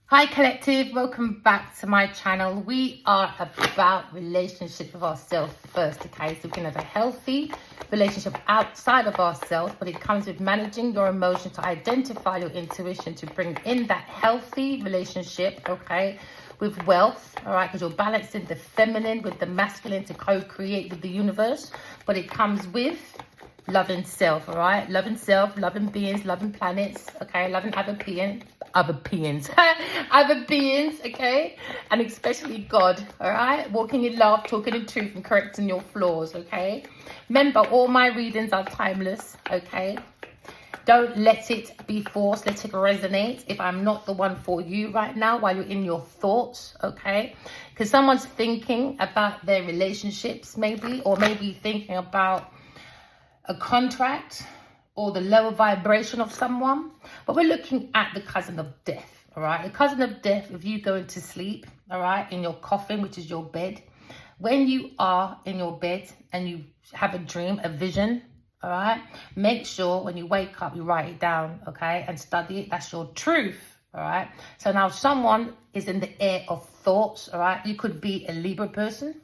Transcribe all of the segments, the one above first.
Hi collective, welcome back to my channel. We are about relationship with ourselves first, okay? So we can have a healthy relationship outside of ourselves, but it comes with managing your emotions to identify your intuition to bring in that healthy relationship, okay, with wealth, all right, because you're balancing the feminine with the masculine to co-create with the universe, but it comes with loving self, all right? Loving self, loving beings, loving planets, okay? Loving other beings, other beings, okay? And especially God, all right? Walking in love, talking in truth, and correcting your flaws, okay? Remember, all my readings are timeless, okay? Don't let it be forced. Let it resonate. If I'm not the one for you right now while you're in your thoughts, okay? Because someone's thinking about their relationships, maybe, or maybe thinking about a contract or the lower vibration of someone. But we're looking at the cousin of death, all right? The cousin of death, if you go into sleep, all right, in your coffin, which is your bed, when you are in your bed and you have a dream, a vision, all right, make sure when you wake up, you write it down, okay, and study it. That's your truth, all right? So now someone is in the air of thoughts, all right? You could be a Libra person,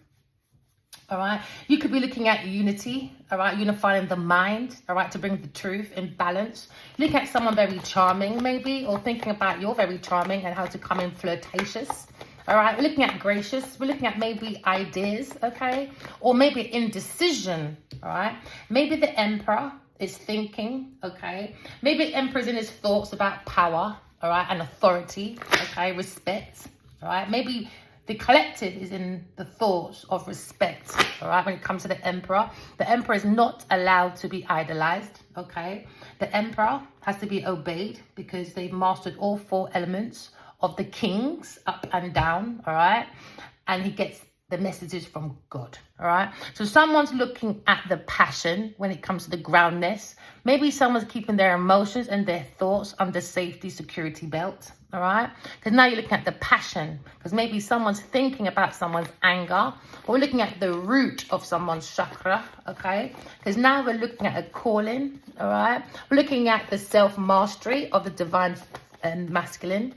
all right? You could be looking at unity, all right? Unifying the mind, all right? To bring the truth in balance. Look at someone very charming, maybe, or thinking about you're very charming and how to come in flirtatious, all right? We're looking at gracious. We're looking at maybe ideas, okay? Or maybe indecision, all right? Maybe the emperor is thinking, okay? Maybe the emperor's in his thoughts about power, all right? And authority, okay? Respect, all right? Maybe the collective is in the thoughts of respect, all right, when it comes to the emperor. The emperor is not allowed to be idolized, okay? The emperor has to be obeyed because they've mastered all four elements of the kings, up and down, all right? And he gets the messages from God, all right? So someone's looking at the passion when it comes to the groundness. Maybe someone's keeping their emotions and their thoughts under safety security belt, all right? Because now you're looking at the passion, because maybe someone's thinking about someone's anger. Or we're looking at the root of someone's chakra, okay? Because now we're looking at a calling, all right? We're looking at the self-mastery of the divine and masculine.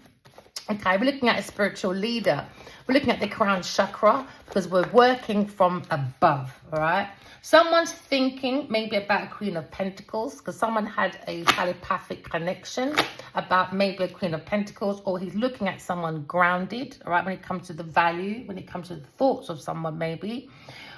Okay, we're looking at a spiritual leader. We're looking at the crown chakra because we're working from above, all right? Someone's thinking maybe about a Queen of Pentacles because someone had a telepathic connection about maybe a Queen of Pentacles, or he's looking at someone grounded, all right, when it comes to the value, when it comes to the thoughts of someone maybe.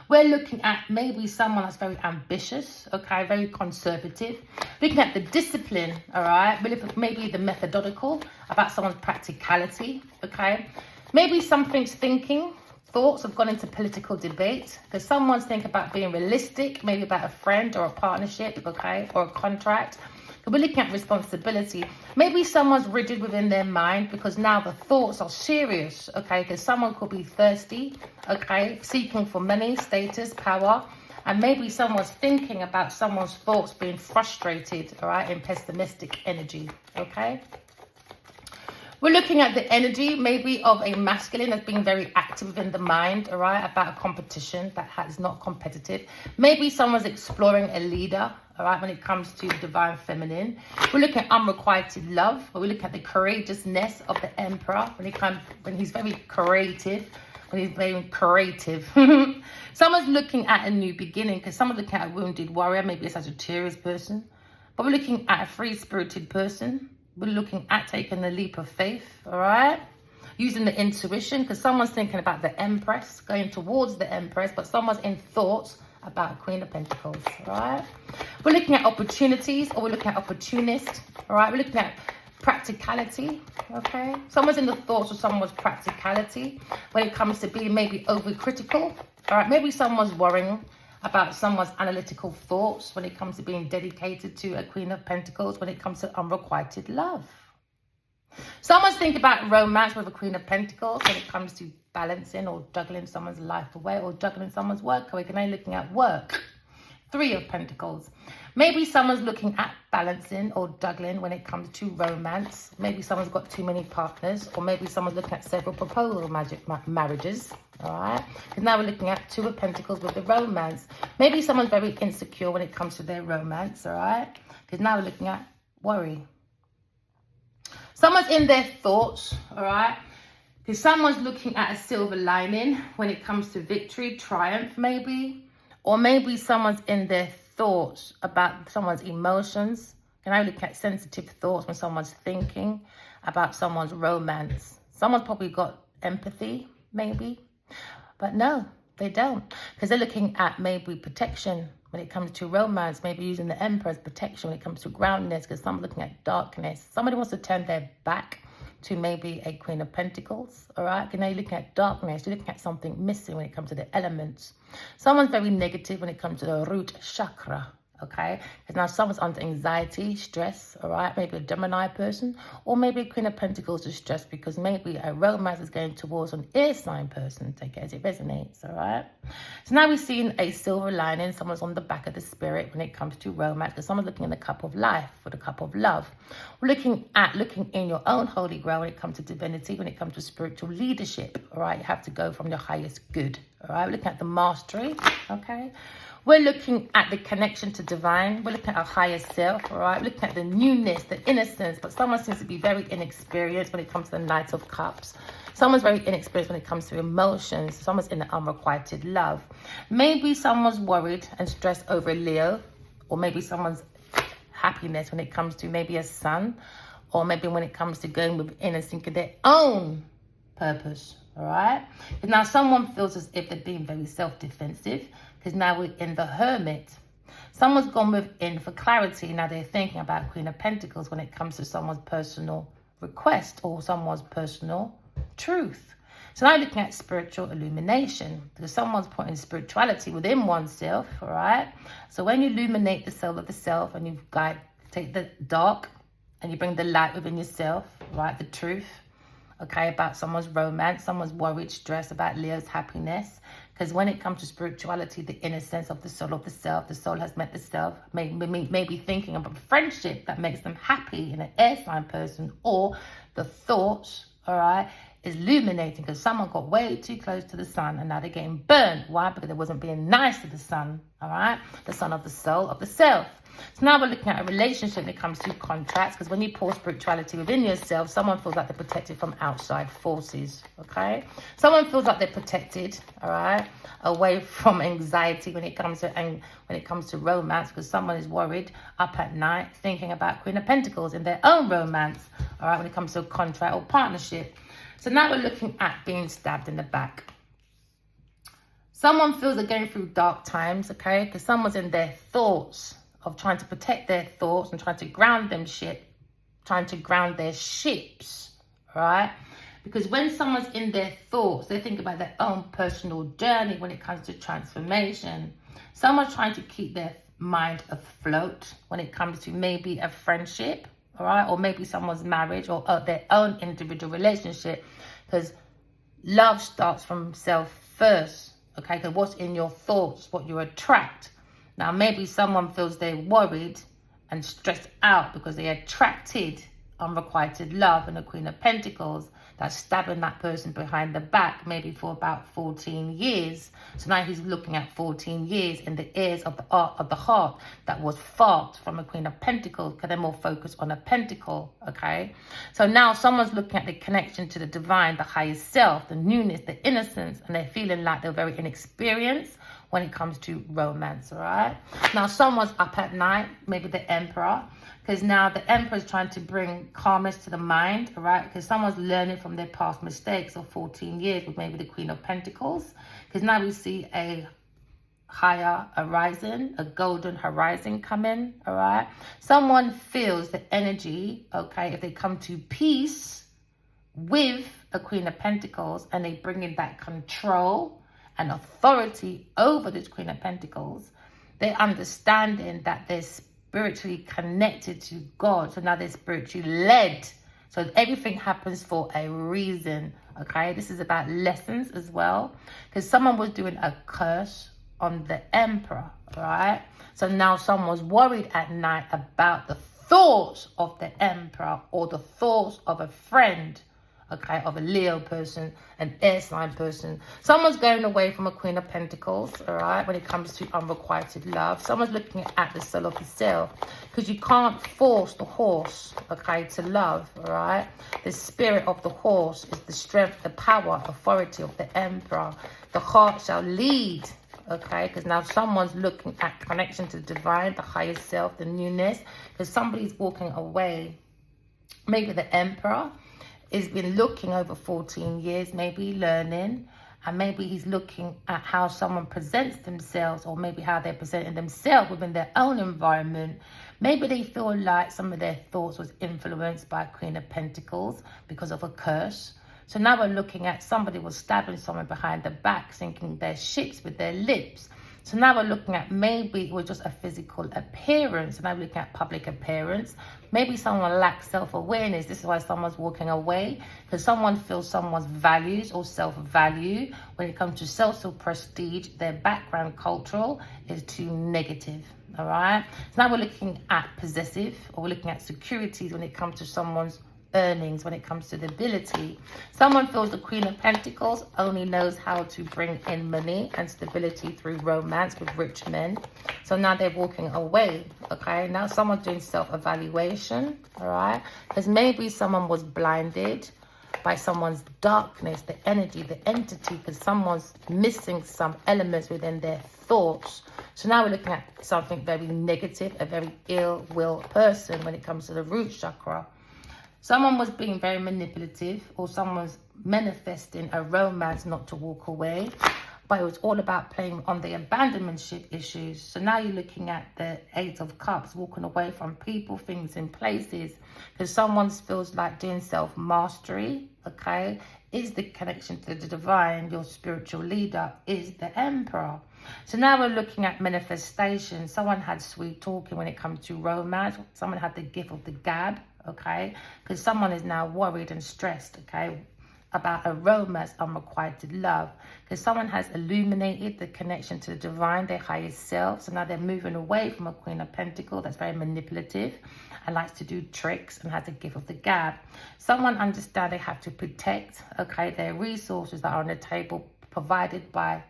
We're looking at maybe someone that's very ambitious, okay, very conservative. Looking at the discipline, all right. We're looking at maybe the methodical, about someone's practicality, okay. Maybe something's thinking, thoughts have gone into political debate because someone's thinking about being realistic, maybe about a friend or a partnership, okay, or a contract. We're looking at responsibility. Maybe someone's rigid within their mind because now the thoughts are serious, okay? Because someone could be thirsty, okay? Seeking for money, status, power. And maybe someone's thinking about someone's thoughts being frustrated, all right? In pessimistic energy, okay? We're looking at the energy maybe of a masculine that's being very active in the mind, all right, about a competition that is not competitive. Maybe someone's exploring a leader, all right, when it comes to divine feminine. We're looking at unrequited love. We're looking at the courageousness of the emperor when he's very creative. Someone's looking at a new beginning because someone's looking at a wounded warrior, maybe a Sagittarius person. But we're looking at a free-spirited person. We're looking at taking the leap of faith, all right? Using the intuition, because someone's thinking about the Empress, going towards the Empress, but someone's in thoughts about Queen of Pentacles, all right? We're looking at opportunities, or we're looking at opportunist, all right? We're looking at practicality, okay? Someone's in the thoughts of someone's practicality when it comes to being maybe overcritical, all right? Maybe someone's worrying about someone's analytical thoughts when it comes to being dedicated to a Queen of Pentacles, when it comes to unrequited love. Someone's thinking about romance with a Queen of Pentacles when it comes to balancing or juggling someone's life away or juggling someone's work away. You're looking at work. Three of Pentacles. Maybe someone's looking at balancing or juggling when it comes to romance. Maybe someone's got too many partners, or maybe someone's looking at several proposal marriages. All right, because now we're looking at Two of Pentacles with the romance. Maybe someone's very insecure when it comes to their romance. All right, because now we're looking at worry. Someone's in their thoughts, all right? Because someone's looking at a silver lining when it comes to victory, triumph maybe. Or maybe someone's in their thoughts about someone's emotions. Can I look at sensitive thoughts when someone's thinking about someone's romance? Someone's probably got empathy, maybe. But no, they don't. Because they're looking at maybe protection when it comes to romance. Maybe using the Emperor as protection when it comes to groundedness. Because someone's looking at darkness. Somebody wants to turn their back to maybe a Queen of Pentacles, all right? And now you're looking at darkness. You're looking at something missing when it comes to the elements. Someone's very negative when it comes to the root chakra, okay? Because now someone's under anxiety, stress, all right? Maybe a Gemini person, or maybe a Queen of Pentacles is stressed because maybe a romance is going towards an air sign person. Take it as it resonates, all right? So now we've seen a silver lining. Someone's on the back of the spirit when it comes to romance, because someone's looking in the cup of life or the cup of love. We're looking in your own holy grail when it comes to divinity, when it comes to spiritual leadership, all right? You have to go from your highest good, all right? We're looking at the mastery, okay? We're looking at the connection to divine. We're looking at our higher self, all right? We're looking at the newness, the innocence, but someone seems to be very inexperienced when it comes to the Knight of Cups. Someone's very inexperienced when it comes to emotions. Someone's in the unrequited love. Maybe someone's worried and stressed over a Leo, or maybe someone's happiness when it comes to maybe a son, or maybe when it comes to going within and thinking their own purpose, all right? Because now someone feels as if they're being very self-defensive, because now we're in the Hermit. Someone's gone within for clarity. Now they're thinking about Queen of Pentacles when it comes to someone's personal request or someone's personal truth. So now looking at spiritual illumination, because someone's putting spirituality within oneself, all right? So when you illuminate the soul of the self and you take the dark and you bring the light within yourself, right? The truth, okay, about someone's romance, someone's worried, stressed about Leo's happiness. Because when it comes to spirituality, the innocence of the soul has met the self, maybe thinking about friendship that makes them happy in an air sign person, or the thoughts, all right, is illuminating because someone got way too close to the sun and now they're getting burnt. Why? Because they wasn't being nice to the sun, all right? The sun of the soul of the self. So now we're looking at a relationship when it comes to contracts, because when you pour spirituality within yourself, someone feels like they're protected from outside forces, okay? Someone feels like they're protected, all right, away from anxiety when it comes to romance, because someone is worried up at night thinking about Queen of Pentacles in their own romance, all right, when it comes to a contract or partnership. So now we're looking at being stabbed in the back. Someone feels they're going through dark times, okay, because someone's in their thoughts of trying to protect their thoughts and trying to ground their ships, right? Because when someone's in their thoughts, they think about their own personal journey when it comes to transformation. Someone's trying to keep their mind afloat when it comes to maybe a friendship, all right? Or maybe someone's marriage or their own individual relationship, because love starts from self first, okay? Because what's in your thoughts, what you attract. Now, maybe someone feels they're worried and stressed out because they attracted unrequited love and the Queen of Pentacles that's stabbing that person behind the back, maybe for about 14 years. So now he's looking at 14 years in the ears of the heart that was fought from a Queen of Pentacles, because they're more focused on a pentacle, okay? So now someone's looking at the connection to the divine, the highest self, the newness, the innocence, and they're feeling like they're very inexperienced when it comes to romance, all right? Now, someone's up at night, maybe the Emperor, because now the Emperor is trying to bring calmness to the mind, all right? Because someone's learning from their past mistakes of 14 years with maybe the Queen of Pentacles, because now we see a higher horizon, a golden horizon come in, all right? Someone feels the energy, okay, if they come to peace with a Queen of Pentacles and they bring in that control and authority over this Queen of Pentacles, they're understanding that they're spiritually connected to God. So now they're spiritually led. So everything happens for a reason, okay? This is about lessons as well, because someone was doing a curse on the Emperor, right? So now someone's worried at night about the thoughts of the Emperor or the thoughts of a friend, okay, of a Leo person, an air sign person. Someone's going away from a Queen of Pentacles, all right, when it comes to unrequited love. Someone's looking at the soul of the self, because you can't force the horse, okay, to love, all right. The spirit of the horse is the strength, the power, authority of the Emperor. The heart shall lead, okay, because now someone's looking at connection to the divine, the higher self, the newness, because somebody's walking away. Maybe the Emperor has been looking over 14 years, maybe learning, and maybe he's looking at how someone presents themselves, or maybe how they're presenting themselves within their own environment. Maybe they feel like some of their thoughts was influenced by Queen of Pentacles because of a curse. So now we're looking at somebody was stabbing someone behind the back, sinking their ships with their lips. So now we're looking at maybe it was just a physical appearance. So now we're looking at public appearance. Maybe someone lacks self-awareness. This is why someone's walking away, because someone feels someone's values or self-value when it comes to self-prestige, their background cultural is too negative. All right. So now we're looking at possessive, or we're looking at securities when it comes to someone's earnings, when it comes to the ability. Someone feels the Queen of Pentacles only knows how to bring in money and stability through romance with rich men. So now they're walking away, okay? Now someone's doing self-evaluation, all right? Because maybe someone was blinded by someone's darkness, the energy, the entity, because someone's missing some elements within their thoughts. So now we're looking at something very negative, a very ill-will person when it comes to the root chakra. Someone was being very manipulative, or someone's manifesting a romance not to walk away, but it was all about playing on the abandonmentship issues. So now you're looking at the Eight of Cups, walking away from people, things, and places, because someone feels like doing self-mastery, okay, is the connection to the divine. Your spiritual leader is the Emperor. So now we're looking at manifestation. Someone had sweet talking when it comes to romance. Someone had the gift of the gab, okay, because someone is now worried and stressed, okay, about a romance, unrequited love, because someone has illuminated the connection to the divine, their highest self. So now they're moving away from a Queen of Pentacles that's very manipulative and likes to do tricks and has the gift of the gab. Someone understands they have to protect, okay, their resources that are on the table provided by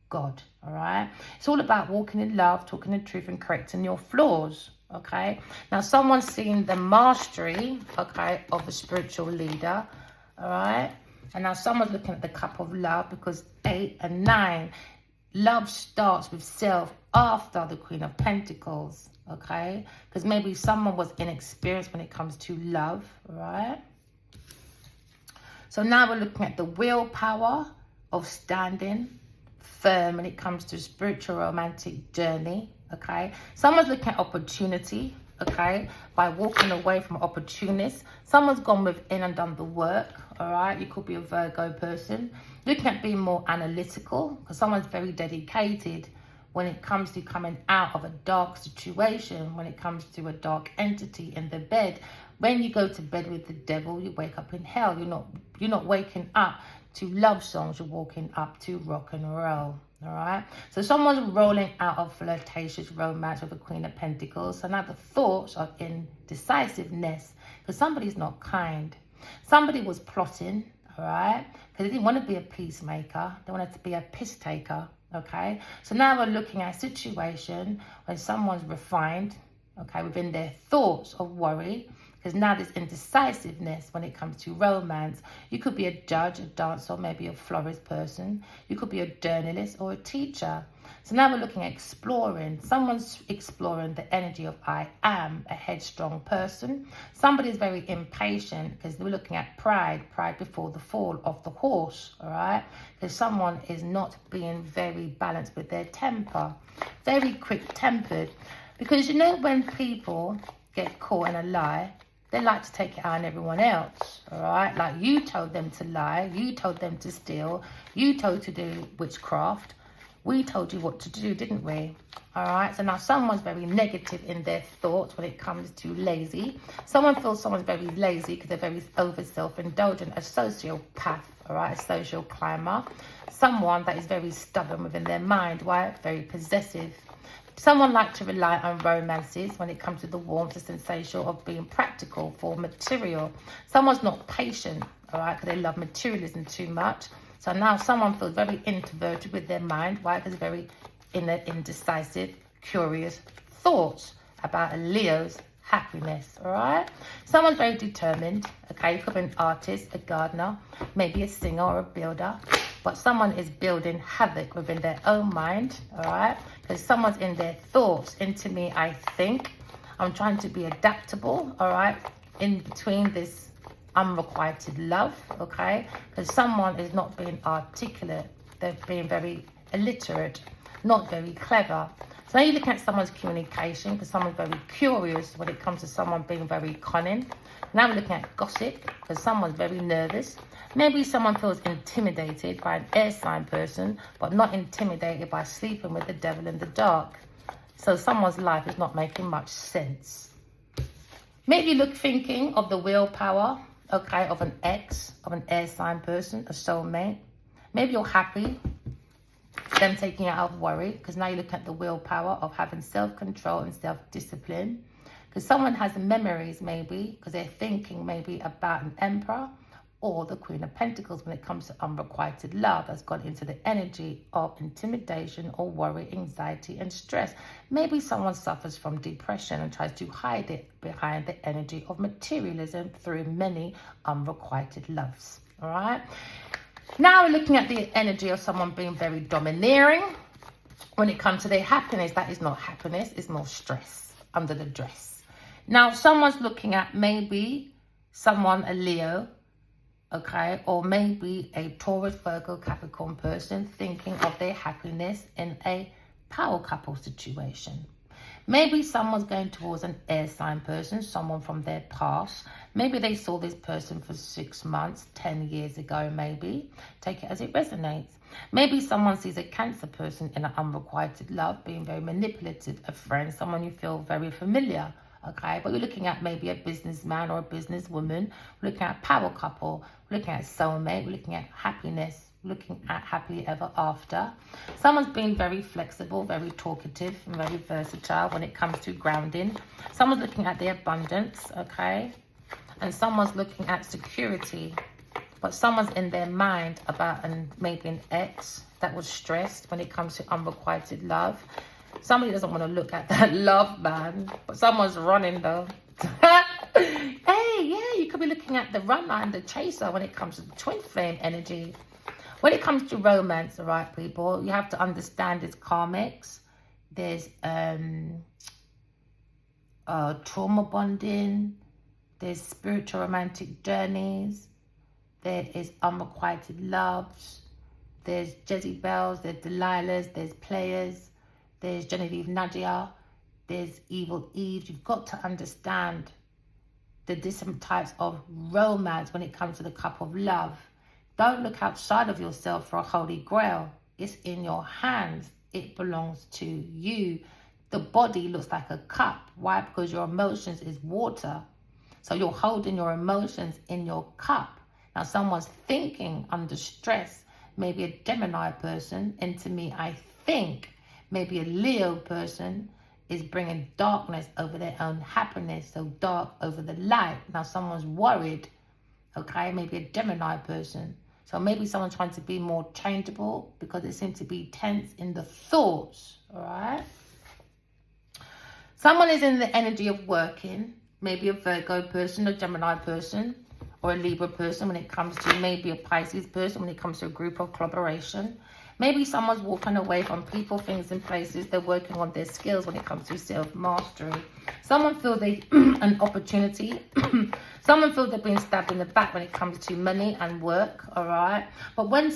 God, all right? It's all about walking in love, talking the truth, and correcting your flaws, okay? Now, someone's seeing the mastery, okay, of a spiritual leader, all right? And now someone's looking at the cup of love, because 8 and 9, love starts with self after the Queen of Pentacles, okay? Because maybe someone was inexperienced when it comes to love, right? So now we're looking at the willpower of standing firm when it comes to spiritual romantic journey, okay? Someone's looking at opportunity, okay, by walking away from opportunists. Someone's gone within and done the work, all right? You could be a Virgo person. Looking at being more analytical, because someone's very dedicated when it comes to coming out of a dark situation, when it comes to a dark entity in the bed. When you go to bed with the devil, you wake up in hell. You're not waking up to love songs, you're walking up to rock and roll, all right? So someone's rolling out of flirtatious romance with the Queen of Pentacles. So now the thoughts are indecisiveness, because somebody's not kind. Somebody was plotting, all right? Because they didn't want to be a peacemaker. They wanted to be a piss taker, okay? So now we're looking at a situation when someone's refined, okay, within their thoughts of worry, because now there's indecisiveness when it comes to romance. You could be a judge, a dancer, maybe a florist person. You could be a journalist or a teacher. So now we're looking at exploring. Someone's exploring the energy of I am a headstrong person. Somebody's very impatient, because we're looking at pride before the fall of the horse, all right? Because someone is not being very balanced with their temper, very quick-tempered. Because you know, when people get caught in a lie, they like to take it out on everyone else, all right? Like, you told them to lie, you told them to steal, you told to do witchcraft. We told you what to do, didn't we? All right, so now someone's very negative in their thoughts when it comes to lazy. Someone feels someone's very lazy because they're very over self-indulgent, a sociopath, all right, a social climber. Someone that is very stubborn within their mind, why? Very possessive. Someone likes to rely on romances when it comes to the warmth, the sensation of being practical for material. Someone's not patient, all right, because they love materialism too much. So now someone feels very introverted with their mind. Why? Because very indecisive, curious thoughts about a Leo's happiness, all right? Someone's very determined, okay? You could be an artist, a gardener, maybe a singer or a builder, but someone is building havoc within their own mind, all right? Because someone's in their thoughts. Into me, I think. I'm trying to be adaptable, all right? In between this unrequited love, okay? Because someone is not being articulate. They're being very illiterate, not very clever. So now you look at someone's communication, because someone's very curious when it comes to someone being very cunning. Now we're looking at gossip, because someone's very nervous. Maybe someone feels intimidated by an air sign person, but not intimidated by sleeping with the devil in the dark. So someone's life is not making much sense. Maybe look thinking of the willpower, okay, of an ex, of an air sign person, a soulmate. Maybe you're happy, them taking you out of worry, because now you look at the willpower of having self-control and self-discipline. Because someone has memories, maybe, because they're thinking maybe about an emperor or the Queen of Pentacles when it comes to unrequited love that's gone into the energy of intimidation or worry, anxiety and stress. Maybe someone suffers from depression and tries to hide it behind the energy of materialism through many unrequited loves, all right? Now we're looking at the energy of someone being very domineering. When it comes to their happiness, that is not happiness, it's more stress under the dress. Now someone's looking at maybe someone, a Leo, okay, or maybe a Taurus, Virgo, Capricorn person thinking of their happiness in a power couple situation. Maybe someone's going towards an air sign person, someone from their past. Maybe they saw this person for 6 months, 10 years ago, maybe. Take it as it resonates. Maybe someone sees a Cancer person in an unrequited love, being very manipulative, a friend, someone you feel very familiar. Okay, but we're looking at maybe a businessman or a businesswoman. We're looking at a power couple. We're looking at soulmate. We're looking at happiness. We're looking at happily ever after. Someone's being very flexible, very talkative, and very versatile when it comes to grounding. Someone's looking at their abundance, okay? And someone's looking at security. But someone's in their mind about maybe an ex that was stressed when it comes to unrequited love. Somebody doesn't want to look at that love, man. But someone's running, though. Hey, yeah, you could be looking at the runner and the chaser when it comes to the twin flame energy. When it comes to romance, all right, people, you have to understand it's karmics. There's trauma bonding. There's spiritual romantic journeys. There is unrequited loves. There's Jezebels. There's Delilahs. There's players. There's Genevieve Nadia, there's Evil Eve. You've got to understand the different types of romance when it comes to the cup of love. Don't look outside of yourself for a holy grail. It's in your hands. It belongs to you. The body looks like a cup. Why? Because your emotions is water. So you're holding your emotions in your cup. Now someone's thinking under stress. Maybe a Gemini person. And to me, I think maybe a Leo person is bringing darkness over their own happiness. So dark over the light. Now someone's worried. Okay, maybe a Gemini person. So maybe someone's trying to be more changeable because they seem to be tense in the thoughts. All right. Someone is in the energy of working. Maybe a Virgo person, a Gemini person, or a Libra person when it comes to maybe a Pisces person when it comes to a group of collaboration. Maybe someone's walking away from people, things, and places. They're working on their skills when it comes to self-mastery. Someone feels an opportunity. Someone feels they're being stabbed in the back when it comes to money and work, all right? But when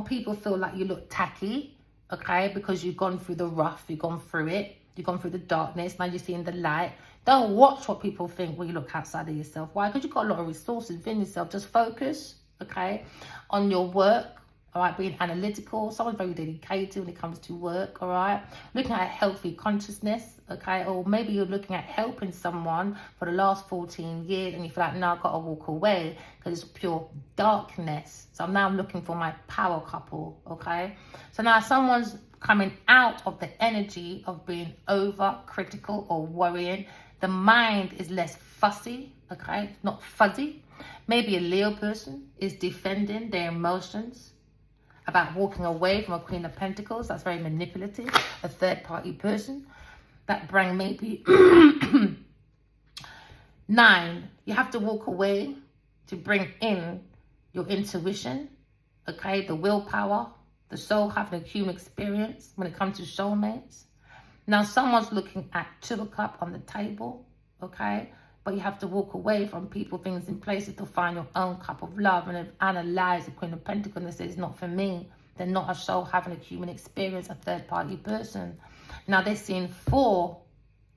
people feel like you look tacky, okay, because you've gone through the rough, you've gone through it, you've gone through the darkness, now you're seeing the light. Don't watch what people think when you look outside of yourself. Why? Because you've got a lot of resources within yourself. Just focus, okay, on your work. All right, being analytical. Someone's very dedicated when it comes to work, all right? Looking at a healthy consciousness, okay? Or maybe you're looking at helping someone for the last 14 years and you feel like, no, I've got to walk away because it's pure darkness. So now I'm looking for my power couple, okay? So now someone's coming out of the energy of being over critical or worrying. The mind is less fussy, okay? Not fuzzy. Maybe a Leo person is defending their emotions about walking away from a Queen of Pentacles. That's very manipulative. A third party person. That brings maybe 9. You have to walk away to bring in your intuition. Okay, the willpower, the soul having a human experience when it comes to soulmates. Now, someone's looking at 2 of Cups on the table, okay? But you have to walk away from people, things, and places to find your own cup of love. And analyze the Queen of Pentacles and say, it's not for me. They're not a soul having a human experience, a third-party person. Now, they're seeing 4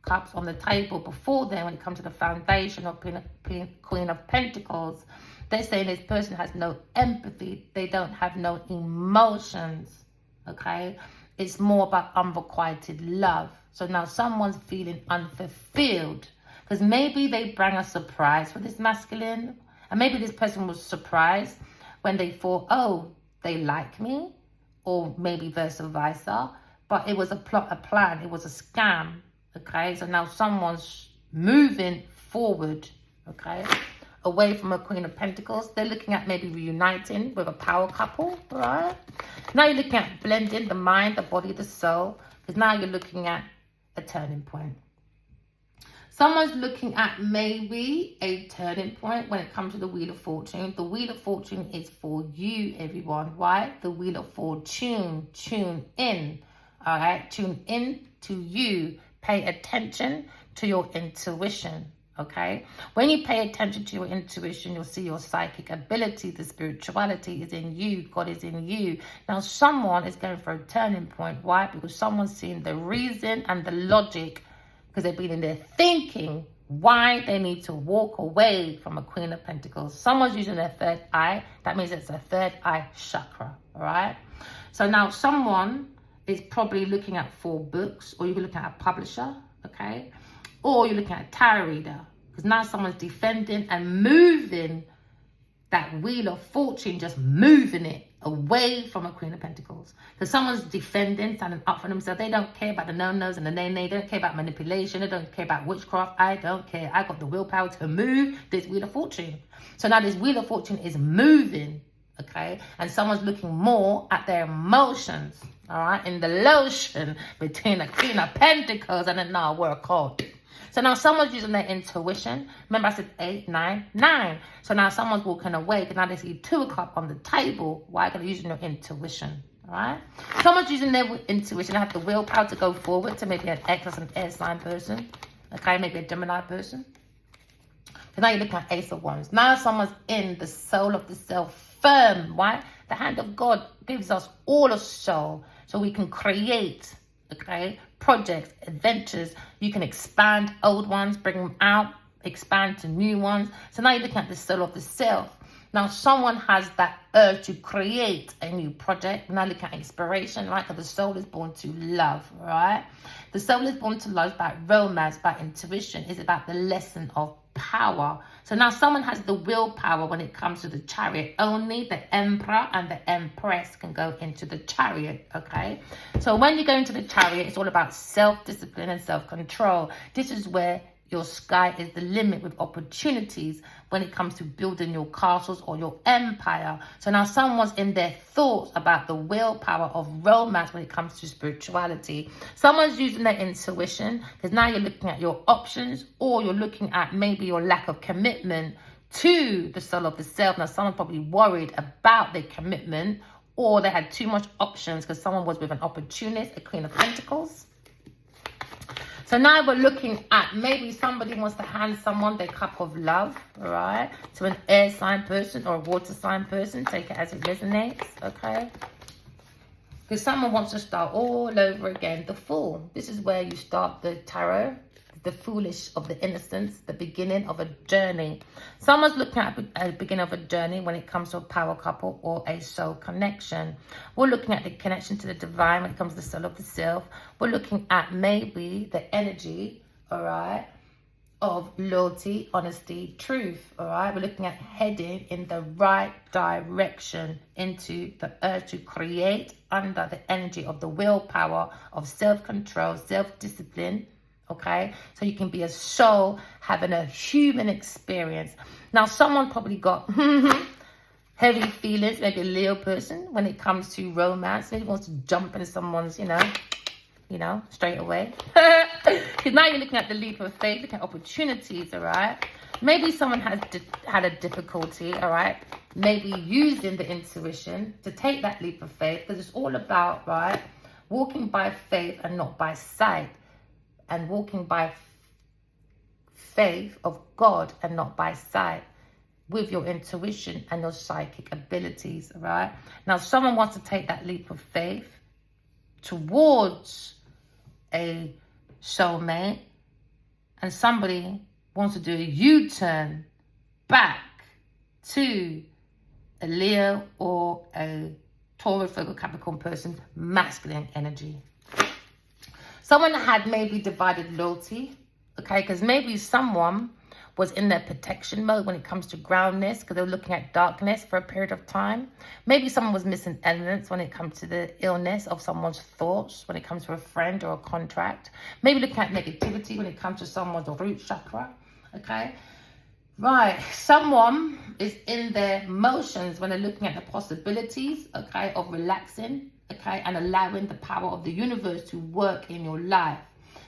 Cups on the table before them when it comes to the foundation of Queen of Pentacles. They're saying this person has no empathy. They don't have no emotions, okay? It's more about unrequited love. So now someone's feeling unfulfilled because maybe they bring a surprise for this masculine. And maybe this person was surprised when they thought, oh, they like me, or maybe vice versa. But it was a plot, a plan. It was a scam, okay? So now someone's moving forward, okay? Away from a Queen of Pentacles. They're looking at maybe reuniting with a power couple, right? Now you're looking at blending the mind, the body, the soul, because now you're looking at a turning point. Someone's looking at maybe a turning point when it comes to the Wheel of Fortune. The Wheel of Fortune is for you, everyone. Why? The Wheel of Fortune. Tune in, all right? Tune in to you. Pay attention to your intuition. Okay, when you pay attention to your intuition, you'll see your psychic ability. The spirituality is in you. God is in you. Now, someone is going for a turning point. Why? Because someone's seeing the reason and the logic, because they've been in there thinking why they need to walk away from a Queen of Pentacles. Someone's using their third eye. That means it's a third eye chakra. All right. So now someone is probably looking at 4 books, or you're looking at a publisher. Okay. Or you're looking at a tarot reader, because now someone's defending and moving that Wheel of Fortune, just moving it away from a Queen of Pentacles. Because someone's defending, standing up for themselves. They don't care about the no-nos and the nay-nay. They don't care about manipulation. They don't care about witchcraft. I don't care. I got the willpower to move this Wheel of Fortune. So now this Wheel of Fortune is moving, okay? And someone's looking more at their emotions, all right? In the lotion between a Queen of Pentacles and a now we're called. So now someone's using their intuition. Remember I said 8, 9, 9. So now someone's walking away because now they see 2 of Cups on the table. Why? Because they're using your intuition. All right? Someone's using their intuition. They have the willpower to go forward to maybe an X or an air sign person. Okay, maybe a Gemini person. So now you're looking at Ace of Wands. Now someone's in the soul of the self firm. Why? The hand of God gives us all a soul so we can create, okay, projects, adventures. You can expand old ones, bring them out, expand to new ones. So now you're looking at the soul of the self. Now someone has that urge to create a new project. Now look at inspiration, right? Because the soul is born to love, right? The soul is born to love. It's about romance, about intuition. It's about the lesson of power. So now someone has the willpower when it comes to the Chariot. Only the Emperor and the Empress can go into the Chariot, okay? So when you go into the Chariot, it's all about self-discipline and self-control. This is where your sky is the limit with opportunities when it comes to building your castles or your empire. So now someone's in their thoughts about the willpower of romance when it comes to spirituality. Someone's using their intuition because now you're looking at your options, or you're looking at maybe your lack of commitment to the soul of the self. Now someone's probably worried about their commitment, or they had too much options because someone was with an opportunist, a Queen of Pentacles. So now we're looking at maybe somebody wants to hand someone their cup of love, all right? To an air sign person or a water sign person. Take it as it resonates, okay? Because someone wants to start all over again. The Fool. This is where you start the tarot. The foolish of the innocence, the beginning of a journey. Someone's looking at a beginning of a journey when it comes to a power couple or a soul connection. We're looking at the connection to the divine when it comes to the soul of the self. We're looking at maybe the energy, all right, of loyalty, honesty, truth, all right? We're looking at heading in the right direction into the urge to create under the energy of the willpower of self-control, self-discipline, Okay, so you can be a soul having a human experience. Now, someone probably got heavy feelings, maybe a Leo person, when it comes to romance. Maybe wants to jump into someone's, straight away. Because now you're looking at the leap of faith, looking at opportunities, all right? Maybe someone has had a difficulty, all right? Maybe using the intuition to take that leap of faith, because it's all about, right, walking by faith and not by sight. And walking by faith of God and not by sight, with your intuition and your psychic abilities, right? Now, someone wants to take that leap of faith towards a soulmate, and somebody wants to do a U-turn back to a Leo or a Taurus, Virgo, Capricorn person, masculine energy. Someone had maybe divided loyalty, okay? Because maybe someone was in their protection mode when it comes to groundness, because they were looking at darkness for a period of time. Maybe someone was missing elements when it comes to the illness of someone's thoughts, when it comes to a friend or a contract. Maybe looking at negativity when it comes to someone's root chakra, okay? Right, someone is in their emotions when they're looking at the possibilities, okay, of relaxing, okay, and allowing the power of the universe to work in your life.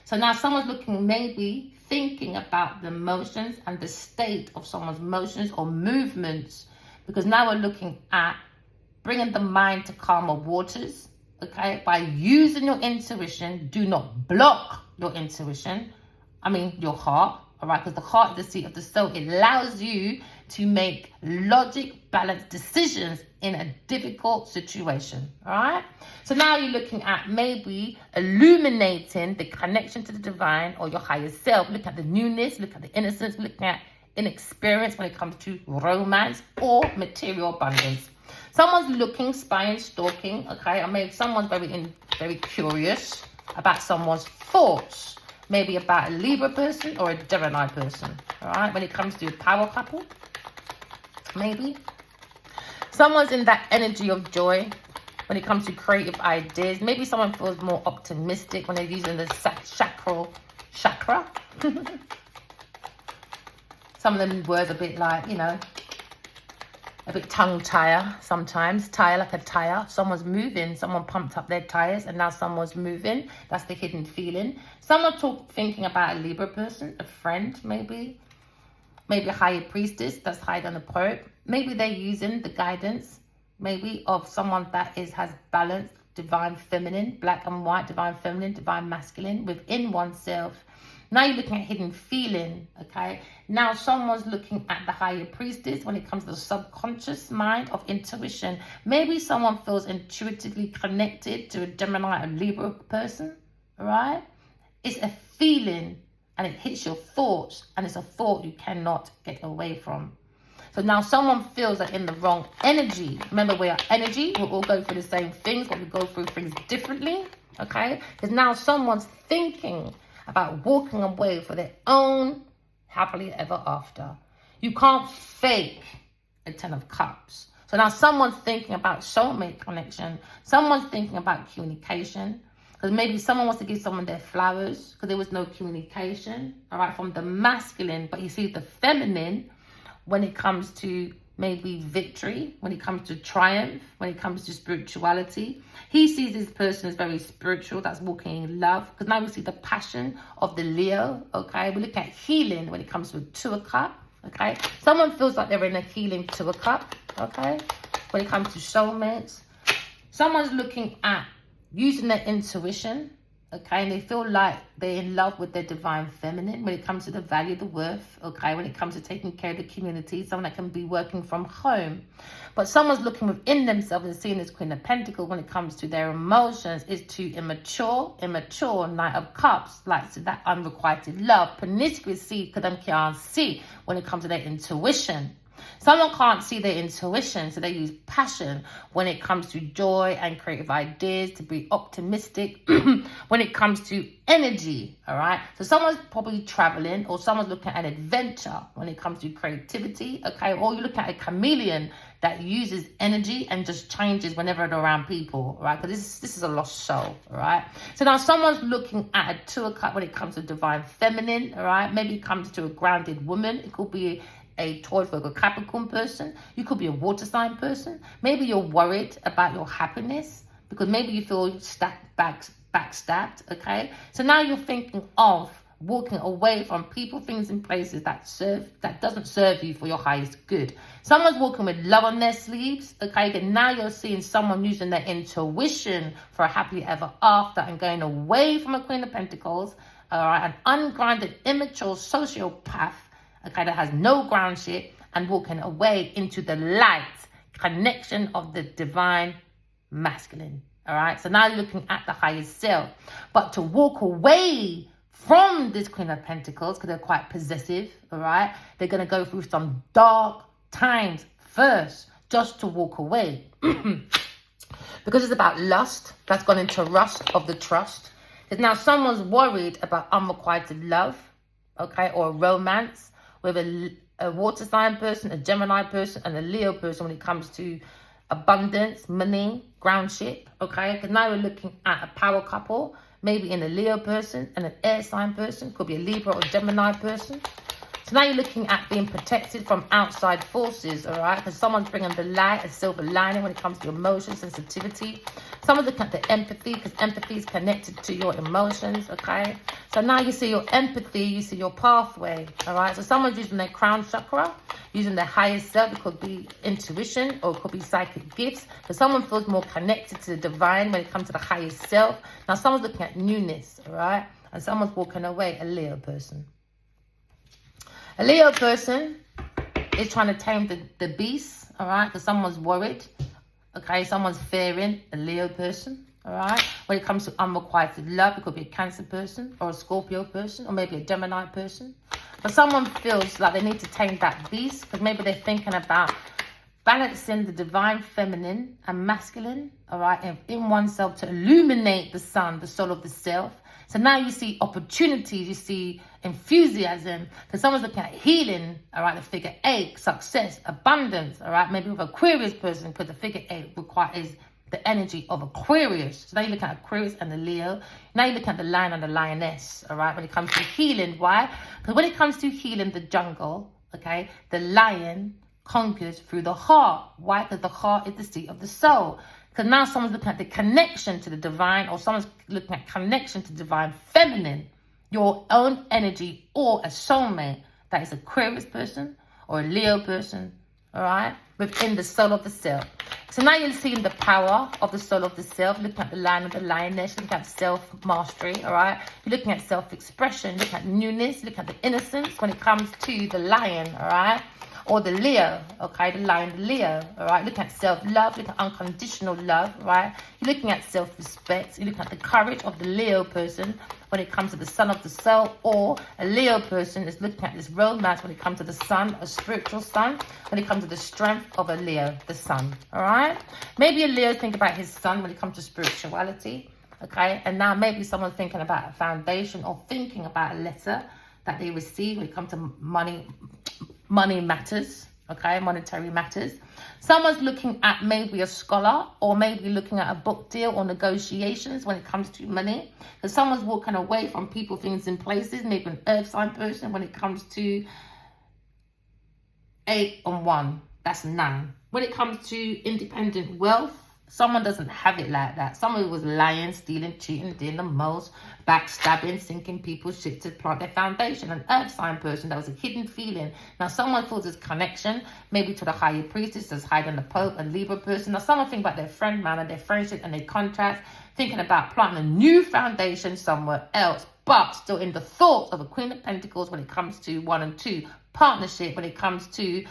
So now someone's looking, maybe thinking about the emotions and the state of someone's emotions or movements, because now we're looking at bringing the mind to calmer waters, okay, by using your intuition. Do not block your intuition, your heart, all right, because the heart is the seat of the soul. It allows you to make logic, balanced decisions in a difficult situation, all right? So now you're looking at maybe illuminating the connection to the divine or your higher self. Look at the newness, look at the innocence, looking at inexperience when it comes to romance or material abundance. Someone's looking, spying, stalking, okay? Maybe someone's very curious about someone's thoughts. Maybe about a Libra person or a Gemini person, all right? When it comes to a power couple, maybe. Someone's in that energy of joy when it comes to creative ideas. Maybe someone feels more optimistic when they're using the chakra. Some of them words a bit like, a bit tongue tire sometimes. Tire like a tire. Someone's moving. Someone pumped up their tires and now someone's moving. That's the hidden feeling. Someone thinking about a Libra person, a friend maybe. Maybe a higher priestess that's higher than a pope. Maybe they're using the guidance, maybe of someone that has balance, divine feminine, black and white, divine feminine, divine masculine within oneself. Now you're looking at hidden feeling, okay? Now someone's looking at the higher priestess when it comes to the subconscious mind of intuition. Maybe someone feels intuitively connected to a Gemini or Libra person, all right? It's a feeling and it hits your thoughts, and it's a thought you cannot get away from. So now someone feels like in the wrong energy. Remember, we are energy. We'll all go through the same things, but we go through things differently, okay? Because now someone's thinking about walking away for their own happily ever after. You can't fake a 10 of cups. So now someone's thinking about soulmate connection. Someone's thinking about communication. Because maybe someone wants to give someone their flowers because there was no communication, all right, from the masculine. But you see the feminine when it comes to maybe victory, when it comes to triumph, when it comes to spirituality. He sees this person as very spiritual, that's walking in love. Because now we see the passion of the Leo, okay? We look at healing when it comes to a 2 of cup, okay? Someone feels like they're in a healing 2 of cup, okay? When it comes to soulmates. Someone's looking at using their intuition, okay, and they feel like they're in love with their divine feminine when it comes to the value, the worth, okay, when it comes to taking care of the community, someone that can be working from home. But someone's looking within themselves and seeing this Queen of Pentacles when it comes to their emotions is too immature, Knight of Cups, like to that unrequited love, promiscuity, because them can't see when it comes to their intuition. Someone can't see their intuition, so they use passion when it comes to joy and creative ideas, to be optimistic when it comes to energy, all right? So someone's probably traveling, or someone's looking at an adventure when it comes to creativity, okay? Or you're looking at a chameleon that uses energy and just changes whenever they're around people, right? Because this is a lost soul, right? So now someone's looking at a 2 of Cups when it comes to divine feminine, all right? Maybe it comes to a grounded woman. It could be a Taurus, Virgo, Capricorn person. You could be a water sign person. Maybe you're worried about your happiness because maybe you feel backstabbed, okay? So now you're thinking of walking away from people, things, and places that doesn't serve you for your highest good. Someone's walking with love on their sleeves, okay? Then now you're seeing someone using their intuition for a happily ever after and going away from a Queen of Pentacles, all right? An ungrounded, immature sociopath, okay, that has no groundship, and walking away into the light connection of the divine masculine, all right? So now you're looking at the highest self. But to walk away from this Queen of Pentacles, because they're quite possessive, all right? They're going to go through some dark times first just to walk away. Because it's about lust that's gone into rust of the trust. Because now someone's worried about unrequited love, okay, or romance with a water sign person, a Gemini person, and a Leo person when it comes to abundance, money, groundship, okay? Because now we're looking at a power couple, maybe in a Leo person and an air sign person, could be a Libra or Gemini person. So now you're looking at being protected from outside forces, all right? Because someone's bringing the light, a silver lining when it comes to emotion, sensitivity. Someone's looking at the empathy, because empathy is connected to your emotions, okay? So now you see your empathy, you see your pathway, all right? So someone's using their crown chakra, using their highest self. It could be intuition or it could be psychic gifts. So someone feels more connected to the divine when it comes to the highest self. Now someone's looking at newness, all right? And someone's walking away, a Leo person. A Leo person is trying to tame the beast, all right? Because someone's worried, okay? Someone's fearing, a Leo person, all right? When it comes to unrequited love, it could be a Cancer person or a Scorpio person or maybe a Gemini person. But someone feels like they need to tame that beast because maybe they're thinking about balancing the divine feminine and masculine, all right, in oneself to illuminate the sun, the soul of the self. So now you see opportunities, you see enthusiasm, because someone's looking at healing, all right, the figure 8, success, abundance, all right, maybe with Aquarius person, because the figure 8 requires the energy of Aquarius. So now you're looking at Aquarius and the Leo. Now you're looking at the lion and the lioness, all right, when it comes to healing. Why? Because when it comes to healing the jungle, okay, the lion conquers through the heart. Why? Because the heart is the seat of the soul. Because now someone's looking at the connection to the divine, or someone's looking at connection to divine feminine, your own energy, or a soulmate that is Aquarius person or a Leo person, all right, within the soul of the self. So now you're seeing the power of the soul of the self, looking at the lion and the lioness, looking at self-mastery, all right? You're looking at self-expression, looking at newness, looking at the innocence when it comes to the lion, all right? Or the Leo, okay, the lion, the Leo, all right? Looking at self-love, looking at unconditional love, right? You're looking at self-respect. You're looking at the courage of the Leo person when it comes to the sun of the soul, or a Leo person is looking at this romance when it comes to the sun, a spiritual sun, when it comes to the strength of a Leo, the sun, all right? Maybe a Leo think about his sun when it comes to spirituality, okay? And now maybe someone's thinking about a foundation or thinking about a letter that they receive when it comes to money matters, okay, monetary matters. Someone's looking at maybe a scholar or maybe looking at a book deal or negotiations when it comes to money. Because someone's walking away from people, things, and places, maybe an earth sign person when it comes to 8 and 1, that's 9. When it comes to independent wealth, someone doesn't have it like that. Someone was lying, stealing, cheating, doing the most, backstabbing, sinking people's shit to plant their foundation. An earth sign person, that was a hidden feeling. Now someone feels this connection, maybe to the higher priestess that's hiding the Pope, a Libra person. Now someone think about their friend, man, and their friendship and their contracts, thinking about planting a new foundation somewhere else, but still in the thoughts of a Queen of Pentacles when it comes to 1 and 2, partnership when it comes to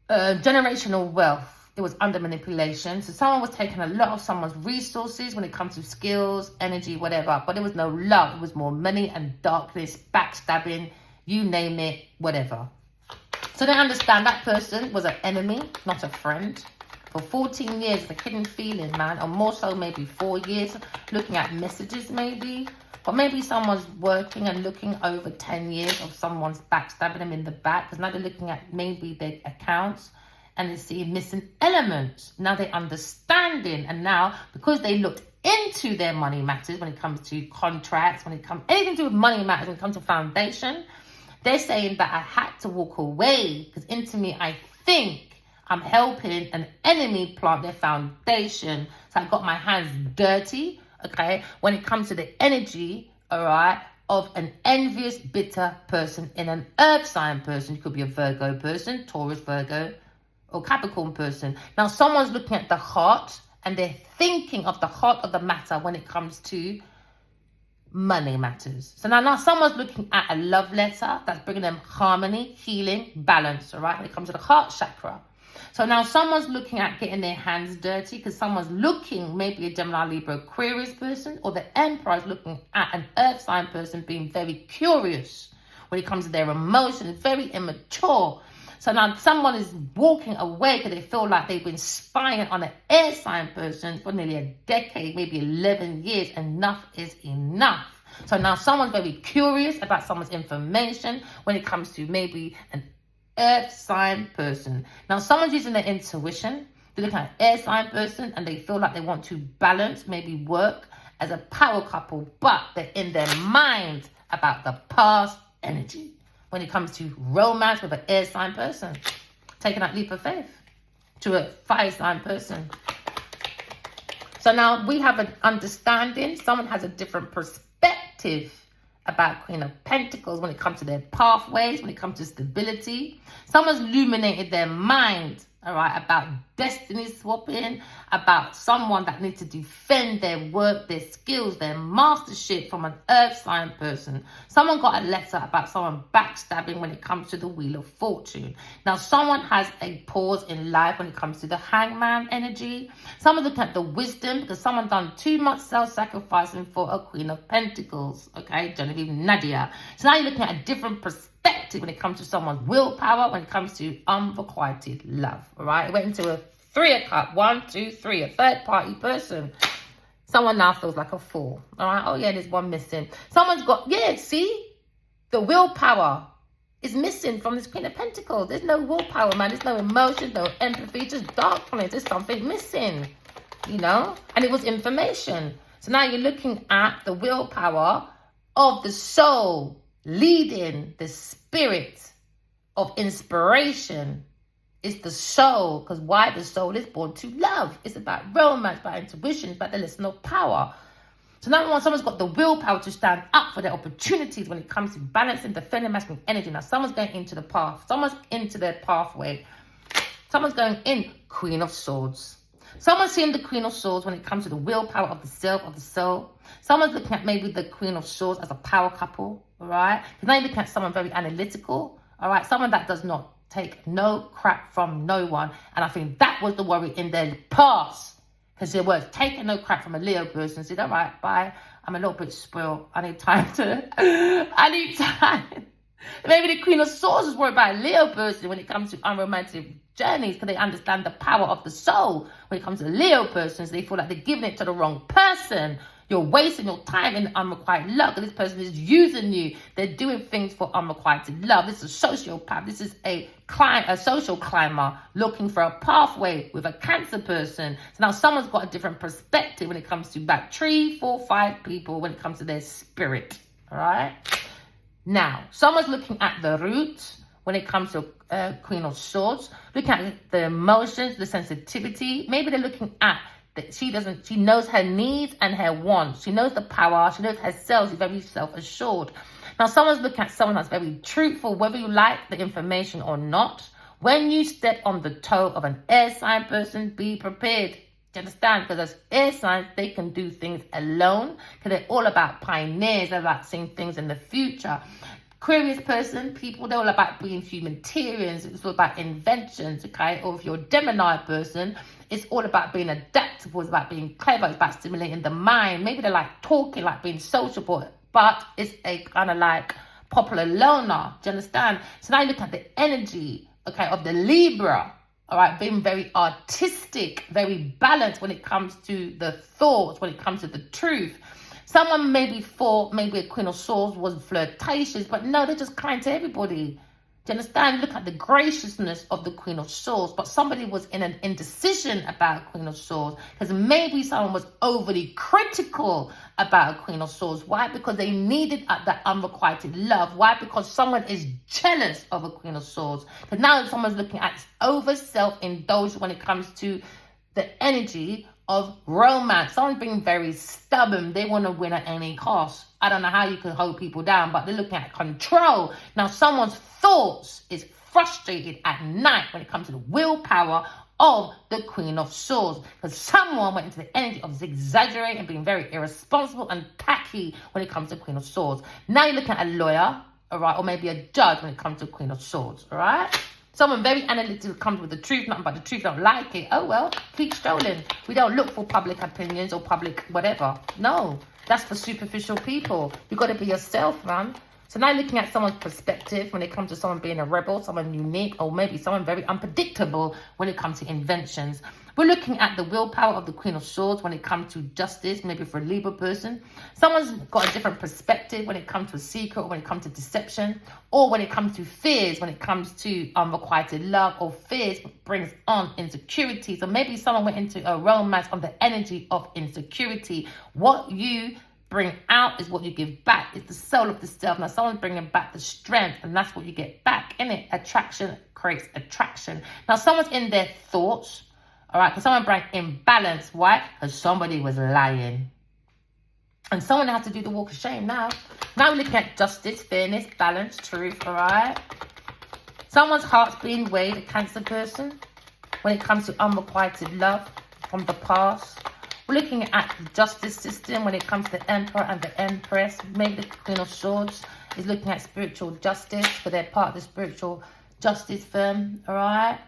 generational wealth. It was under manipulation. So someone was taking a lot of someone's resources when it comes to skills, energy, whatever. But there was no love. It was more money and darkness, backstabbing, you name it, whatever. So they understand that person was an enemy, not a friend. For 14 years, the hidden feeling, man. Or more so, maybe 4 years, looking at messages, maybe. But maybe someone's working and looking over 10 years of someone's backstabbing them in the back. Because now they're looking at maybe their accounts and they see missing elements. Now they're understanding, and now because they looked into their money matters when it comes to contracts, when it comes anything to do with money matters, when it comes to foundation, they're saying that I had to walk away because into me I think I'm helping an enemy plant their foundation. So I got my hands dirty, okay, when it comes to the energy, all right, of an envious, bitter person in an earth sign person. It could be a Virgo person, Taurus, Virgo, or Capricorn person. Now someone's looking at the heart and they're thinking of the heart of the matter when it comes to money matters. So now someone's looking at a love letter that's bringing them harmony, healing, balance, all right, when it comes to the heart chakra. So now someone's looking at getting their hands dirty because someone's looking, maybe a Gemini, Libra, Aquarius person, or the Emperor is looking at an earth sign person being very curious when it comes to their emotions, very immature. So now someone is walking away because they feel like they've been spying on an air sign person for nearly a decade, maybe 11 years. Enough is enough. So now someone's very curious about someone's information when it comes to maybe an earth sign person. Now someone's using their intuition. They're looking at an air sign person and they feel like they want to balance, maybe work as a power couple, but they're in their mind about the past energy when it comes to romance with an air sign person. Taking that leap of faith to a fire sign person. So now we have an understanding. Someone has a different perspective about Queen of Pentacles when it comes to their pathways, when it comes to stability. Someone's illuminated their mind, all right, about destiny swapping, about someone that needs to defend their work, their skills, their mastership from an earth sign person. Someone got a letter about someone backstabbing when it comes to the Wheel of Fortune. Now, someone has a pause in life when it comes to the Hangman energy. Someone looking at the wisdom because someone done too much self-sacrificing for a Queen of Pentacles, okay, Genevieve Nadia. So now you're looking at a different perspective when it comes to someone's willpower, when it comes to unrequited love, all right? It went into a 3 of Cups, 1, 2, 3, a third party person. Someone now feels like a fool, all right? Oh yeah, there's one missing. Someone's got, yeah, see? The willpower is missing from this Queen of Pentacles. There's no willpower, man. There's no emotion, no empathy, just darkness. There's something missing, you know? And it was information. So now you're looking at the willpower of the soul leading the spirit of inspiration. It's the soul, because why? The soul is born to love. It's about romance, about intuition, about the listener power. So now someone's got the willpower to stand up for their opportunities when it comes to balancing the feminine masculine energy. Now someone's going into the path. Someone's into their pathway. Someone's going in Queen of Swords. Someone's seeing the Queen of Swords when it comes to the willpower of the self, of the soul. Someone's looking at maybe the Queen of Swords as a power couple, all right? Because now you're looking at someone very analytical, all right? Someone that does not take no crap from no one. And I think that was the worry in their past. Because they were taking no crap from a Leo person. Said, all right, bye. I'm a little bit spoiled. I need time. Maybe the Queen of Swords is worried about a Leo person when it comes to unromantic journeys, because they understand the power of the soul. When it comes to Leo persons, they feel like they're giving it to the wrong person. You're wasting your time in unrequited love. This person is using you. They're doing things for unrequited love. This is a sociopath. This is a social climber looking for a pathway with a Cancer person. So now someone's got a different perspective when it comes to about 3, 4, 5 people when it comes to their spirit. All right. Now, someone's looking at the root when it comes to Queen of Swords, looking at the emotions, the sensitivity. Maybe they're looking at that she knows her needs and her wants. She knows the power. She knows herself. She's very self-assured. Now, someone's looking at someone that's very truthful, whether you like the information or not. When you step on the toe of an air sign person, be prepared. Do you understand? Because as air signs, they can do things alone. Because they're all about pioneers. They're about seeing things in the future. Aquarius person, people, they're all about being humanitarians. It's all about inventions, okay? Or if you're a Gemini person, it's all about being adaptable. It's about being clever. It's about stimulating the mind. Maybe they like talking, like being sociable, but it's a kind of like popular loner. Do you understand? So now you look at the energy, okay, of the Libra, all right, being very artistic, very balanced when it comes to the thoughts, when it comes to the truth. Someone maybe thought maybe a Queen of Swords was flirtatious, but no, they're just kind to everybody. Do you understand? Look at the graciousness of the Queen of Swords. But somebody was in an indecision about Queen of Swords. Because maybe someone was overly critical about a Queen of Swords. Why? Because they needed that unrequited love. Why? Because someone is jealous of a Queen of Swords. Because now someone's looking at over self-indulgence when it comes to the energy of romance. Someone's being very stubborn. They want to win at any cost. I don't know how you can hold people down, but they're looking at control. Now, someone's thoughts is frustrated at night when it comes to the willpower of the Queen of Swords. Because someone went into the energy of exaggerating, being very irresponsible and tacky when it comes to Queen of Swords. Now you're looking at a lawyer, all right, or maybe a judge when it comes to Queen of Swords, all right? Someone very analytical comes with the truth, nothing but the truth, don't like it. Oh, well, keep strolling. We don't look for public opinions or public whatever. No, that's for superficial people. You got to be yourself, man. So now looking at someone's perspective when it comes to someone being a rebel, someone unique, or maybe someone very unpredictable when it comes to inventions. We're looking at the willpower of the Queen of Swords when it comes to justice, maybe for a Libra person. Someone's got a different perspective when it comes to a secret, or when it comes to deception, or when it comes to fears, when it comes to unrequited love, or fears brings on insecurity. So maybe someone went into a romance on the energy of insecurity. What you bring out is what you give back. It's the soul of the self. Now someone's bringing back the strength, and that's what you get back, innit? Attraction creates attraction. Now someone's in their thoughts, all right, because someone bring imbalance. Why? Because somebody was lying. And someone has to do the walk of shame now. Now we're looking at justice, fairness, balance, truth, all right? Someone's heart's being weighed, a Cancer person, when it comes to unrequited love from the past. We're looking at the justice system when it comes to the Emperor and the Empress. Maybe the Queen of Swords is looking at spiritual justice, for they're part of the spiritual justice firm, all right?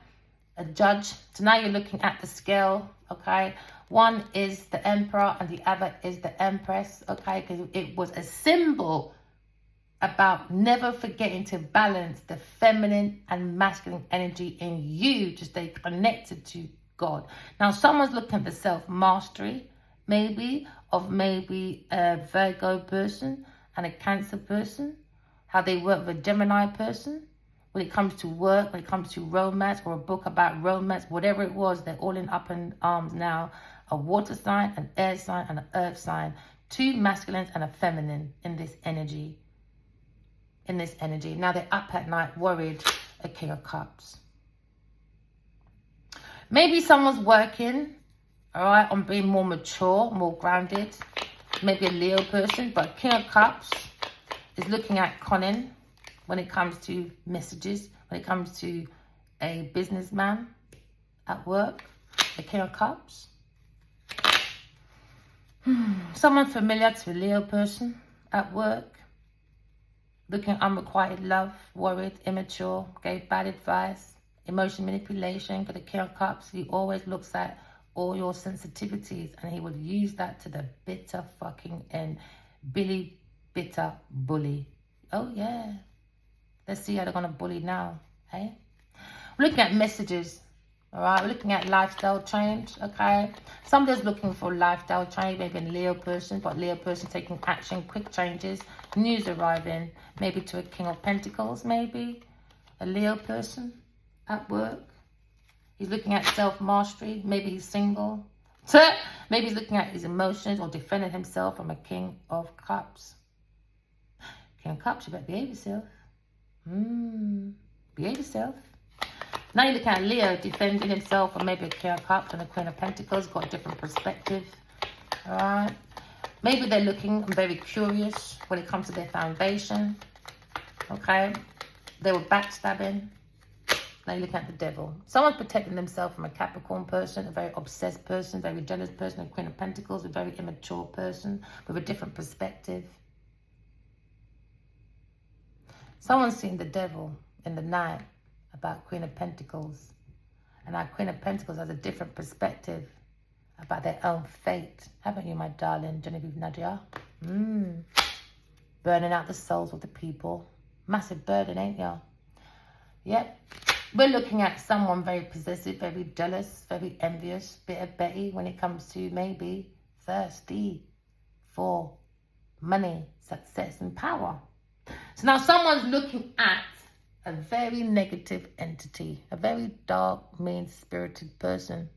A judge. So now you're looking at the scale, okay? One is the Emperor and the other is the Empress, okay? Because it was a symbol about never forgetting to balance the feminine and masculine energy in you to stay connected to God. Now, someone's looking at the self-mastery, maybe, of maybe a Virgo person and a Cancer person, how they work with a Gemini person. When it comes to work, when it comes to romance, or a book about romance, whatever it was, they're all in up in arms now. A water sign, an air sign, and an earth sign. Two masculines and a feminine in this energy. Now they're up at night worried, a King of Cups. Maybe someone's working, all right, on being more mature, more grounded. Maybe a Leo person, but King of Cups is looking at conning when it comes to messages, when it comes to a businessman at work, a King of Cups. Someone familiar to a Leo person at work, looking at unrequited love, worried, immature, gave bad advice, emotion manipulation. For the King of Cups, he always looks at all your sensitivities and he would use that to the bitter fucking end. Billy Bitter Bully. Oh yeah. Let's see how they're going to bully now, hey? We're looking at messages, all right? We're looking at lifestyle change, okay? Somebody's looking for lifestyle change, maybe a Leo person, but Leo person taking action, quick changes, news arriving, maybe to a King of Pentacles, maybe. A Leo person at work. He's looking at self-mastery, maybe he's single. Maybe he's looking at his emotions or defending himself from a King of Cups. King of Cups, you better behave yourself. Behave yourself. Now you're looking at Leo defending himself, or maybe a King of Cups and a Queen of Pentacles, got a different perspective. All right. Maybe they're looking very curious when it comes to their foundation. Okay. They were backstabbing. Now you're looking at the Devil. Someone's protecting themselves from a Capricorn person, a very obsessed person, very jealous person, a Queen of Pentacles, a very immature person with a different perspective. Someone's seen the Devil in the night about Queen of Pentacles. And our Queen of Pentacles has a different perspective about their own fate. Haven't you, my darling Genevieve Nadia? Burning out the souls of the people. Massive burden, ain't ya? Yep. We're looking at someone very possessive, very jealous, very envious, bit of Betty when it comes to maybe thirsty for money, success, and power. So now someone's looking at a very negative entity, a very dark, mean-spirited person.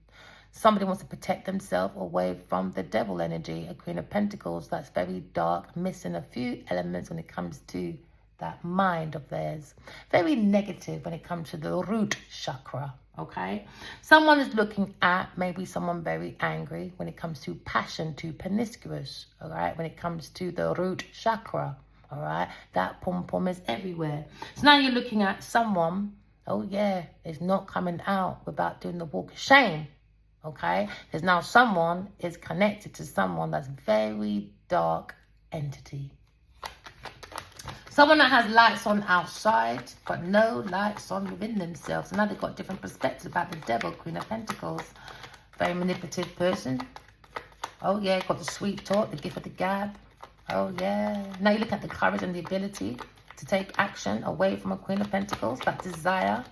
Somebody wants to protect themselves away from the devil energy, a Queen of Pentacles. That's very dark, missing a few elements when it comes to that mind of theirs. Very negative when it comes to the root chakra, okay? Someone is looking at maybe someone very angry when it comes to passion, too promiscuous, all right? When it comes to the root chakra, all right? That pom-pom is everywhere. So now you're looking at someone, oh yeah, is not coming out without doing the walk of shame. Okay, because now someone is connected to someone that's very dark entity. Someone that has lights on outside, but no lights on within themselves. So now they've got different perspectives about the devil, Queen of Pentacles. Very manipulative person. Oh yeah, got the sweet talk, the gift of the gab. Oh yeah. Now you look at the courage and the ability to take action away from a Queen of Pentacles, that desire.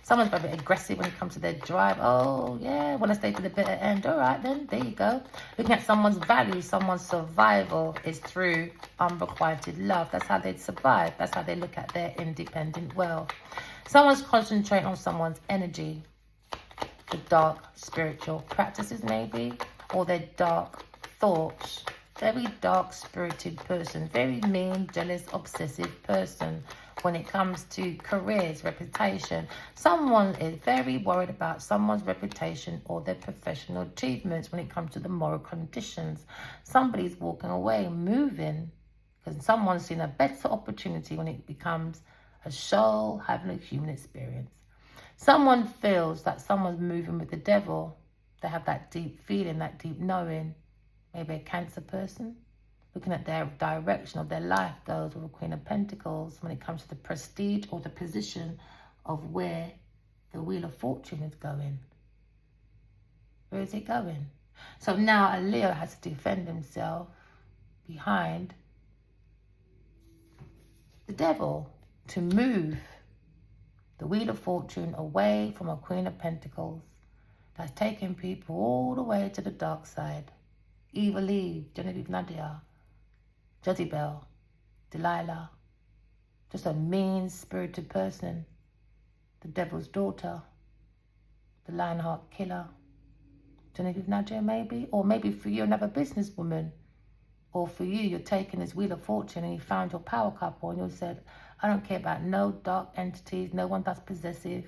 Someone's very aggressive when it comes to their drive. Oh, yeah, want to stay to the bitter end. All right, then, there you go. Looking at someone's value, someone's survival is through unrequited love. That's how they'd survive. That's how they look at their independent wealth. Someone's concentrating on someone's energy, the dark spiritual practices maybe, or their dark thoughts. Very dark-spirited person, very mean, jealous, obsessive person. When it comes to careers, reputation, someone is very worried about someone's reputation or their professional achievements when it comes to the moral conditions. Somebody's walking away, moving, because someone's seen a better opportunity when it becomes a soul having a human experience. Someone feels that someone's moving with the devil. They have that deep feeling, that deep knowing. Maybe a Cancer person. Looking at their direction of their life goes with a Queen of Pentacles when it comes to the prestige or the position of where the Wheel of Fortune is going. Where is it going? So now a Leo has to defend himself behind the devil to move the Wheel of Fortune away from a Queen of Pentacles that's taking people all the way to the dark side. Evil Eve, Genevieve Nadia, Jezebel, Delilah, just a mean-spirited person, the devil's daughter, the Lionheart killer, Genevieve Nadia maybe, or maybe for you another businesswoman, or for you you're taking this Wheel of Fortune and you found your power couple and you said, I don't care about no dark entities, no one that's possessive,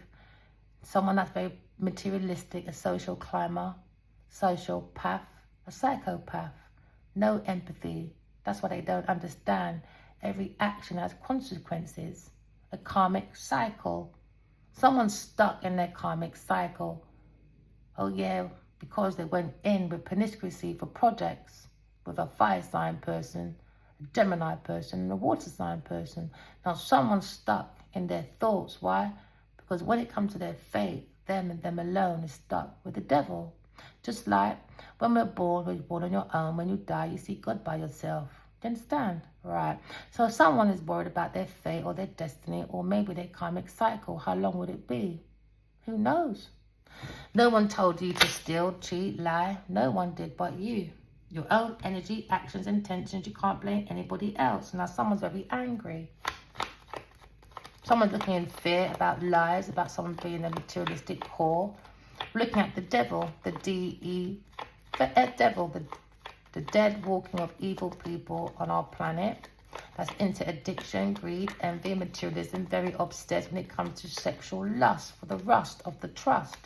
someone that's very materialistic, a social climber, sociopath, a psychopath, no empathy. That's why they don't understand. Every action has consequences. A karmic cycle. Someone's stuck in their karmic cycle. Oh yeah, because they went in with promiscuity for projects with a fire sign person, a Gemini person, and a water sign person. Now someone's stuck in their thoughts. Why? Because when it comes to their fate, them and them alone is stuck with the devil. Just like when we're born on your own. When you die, you see God by yourself. Do you understand? Right. So if someone is worried about their fate or their destiny or maybe their karmic cycle, how long would it be? Who knows? No one told you to steal, cheat, lie. No one did but you. Your own energy, actions, intentions. You can't blame anybody else. Now someone's very angry. Someone's looking in fear about lies, about someone being a materialistic whore. Looking at the devil, the devil, the dead walking of evil people on our planet. That's into addiction, greed, envy, materialism, very obsessed when it comes to sexual lust for the rust of the trust.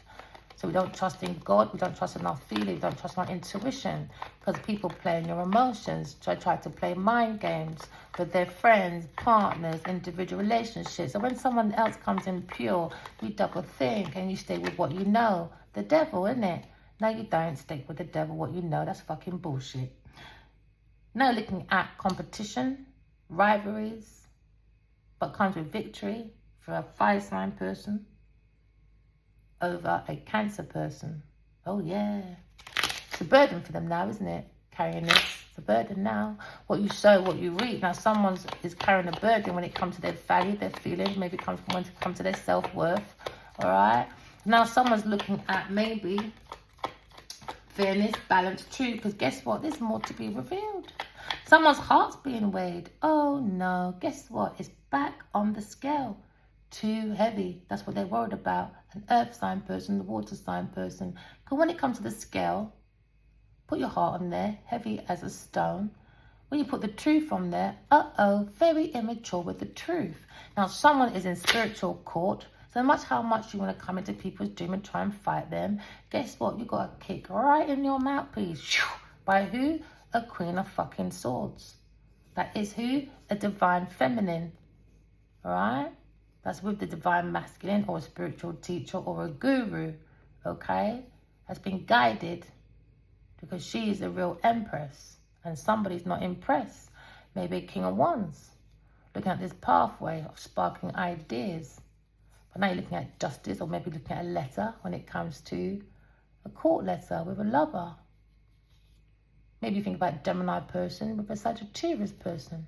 So we don't trust in God, we don't trust in our feelings, we don't trust in our intuition, because people play in your emotions, try to play mind games with their friends, partners, individual relationships. So when someone else comes in pure, you double think and you stay with what you know. The devil, isn't it? No, you don't stick with the devil, what you know. That's fucking bullshit. Now looking at competition, rivalries, but comes with victory for a fire sign person over a Cancer person. Oh yeah. It's a burden for them now, isn't it? Carrying this. It's a burden now. What you sow, what you reap. Now someone is carrying a burden when it comes to their value, their feelings. Maybe it comes from when it comes to their self-worth. Alright. Now someone's looking at maybe fairness, balance, truth. Because guess what? There's more to be revealed. Someone's heart's being weighed. Oh no. Guess what? It's back on the scale. too heavy. That's what they're worried about. An earth sign person, the water sign person. Because when it comes to the scale, put your heart on there, heavy as a stone. When you put the truth on there, very immature with the truth. Now, someone is in spiritual court. So much how much you want to come into people's dream and try and fight them. Guess what? You got a kick right in your mouthpiece. By who? A Queen of fucking Swords. That is who? A divine feminine. Alright? That's with the divine masculine or a spiritual teacher or a guru. Okay? Has been guided because she is a real empress. And somebody's not impressed. Maybe a King of Wands. Looking at this pathway of sparking ideas. But now you're looking at justice, or maybe looking at a letter when it comes to a court letter with a lover. Maybe you think about a Gemini person with a Sagittarius person.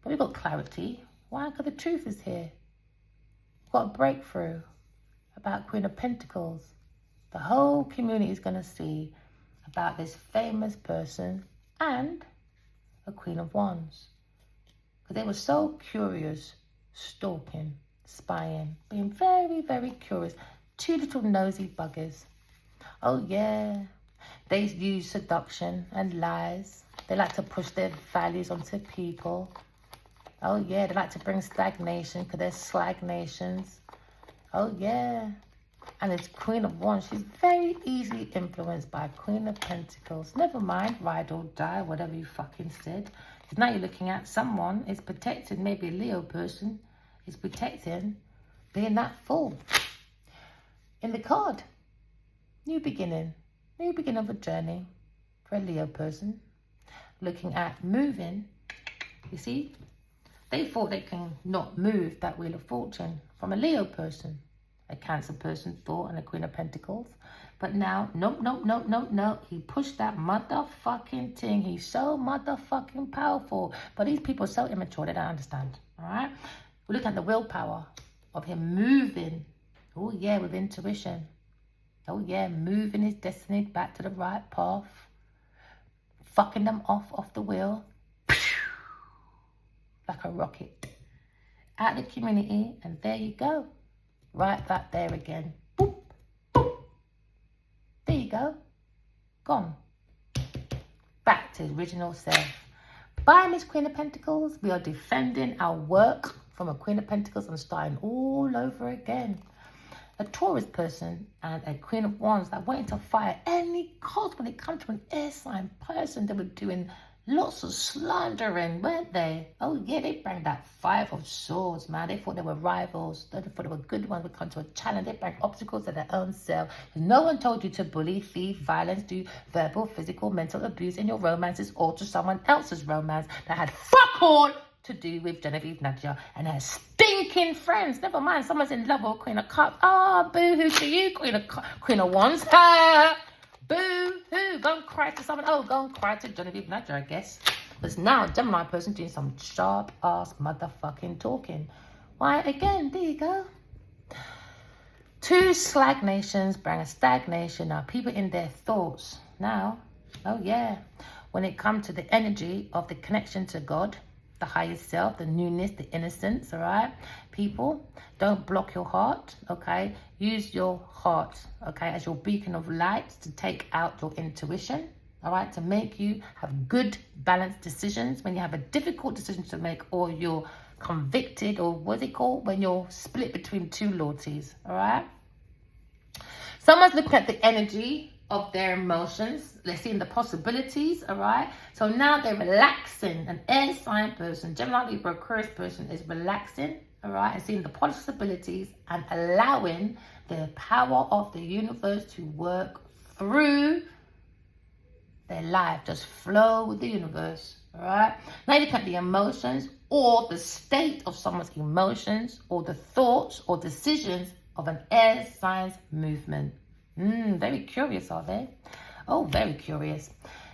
But we've got clarity. Why? Because the truth is here. We've got a breakthrough about Queen of Pentacles. The whole community is going to see about this famous person and a Queen of Wands. Because they were so curious, stalking, spying, being very, very curious. Two little nosy buggers. Oh yeah, they use seduction and lies. They like to push their values onto people. Oh yeah, they like to bring stagnation because they're slagnations. Oh yeah. And this Queen of Wands, she's very easily influenced by Queen of Pentacles. Never mind, ride or die, whatever you fucking said. Because now you're looking at someone is protected, maybe a Leo person is protecting being that fool. In the card, new beginning of a journey for a Leo person. Looking at moving, you see, they thought they can not move that Wheel of Fortune from a Leo person. A Cancer person thought, and a Queen of Pentacles. But now, nope. He pushed that motherfucking thing. He's so motherfucking powerful. But these people are so immature, they don't understand. All right? We look at the willpower of him moving. Oh, yeah, with intuition. Oh, yeah, moving his destiny back to the right path. Fucking them off the wheel. Like a rocket. Out of the community, and there you go. Right back there again. Boop, boop. There you go. Gone. Back to original self. By Miss Queen of Pentacles, we are defending our work from a Queen of Pentacles and starting all over again. A Taurus person and a Queen of Wands that wanted to fire any cost when it comes to an air sign person. They were doing lots of slandering, weren't they? Oh yeah, they bring that 5 of Swords, man. They thought they were rivals. They thought they were good ones would come to a challenge. They bring obstacles to their own self. No one told you to bully, thief, violence, do verbal, physical, mental abuse in your romances or to someone else's romance that had fuck all to do with Genevieve Nadia and her stinking friends. Never mind, someone's in love with Queen of Cups. Oh, boo-hoo to you, Queen of Wands. Ha! Boo-hoo, go and cry to someone. Oh, go and cry to Genevieve Nadia, I guess. There's now a Gemini person doing some sharp-ass motherfucking talking. Why, again, there you go. 2 slagnations bring a stagnation. Now, people in their thoughts. Now, oh yeah, when it comes to the energy of the connection to God, the higher self, the newness, the innocence, all right? People, don't block your heart, okay? Use your heart, okay, as your beacon of light to take out your intuition, all right? To make you have good, balanced decisions when you have a difficult decision to make or you're convicted or what's it called? When you're split between 2 loyalties, all right? Someone's looking at the energy of their emotions. They're seeing the possibilities, all right? So now they're relaxing. An air sign person, Gemini, Libra, Aquarius person is relaxing, all right? And seeing the possibilities and allowing the power of the universe to work through their life. Just flow with the universe, all right? Now you look at the emotions or the state of someone's emotions or the thoughts or decisions of an air signs movement. Very curious, are they? Oh, very curious.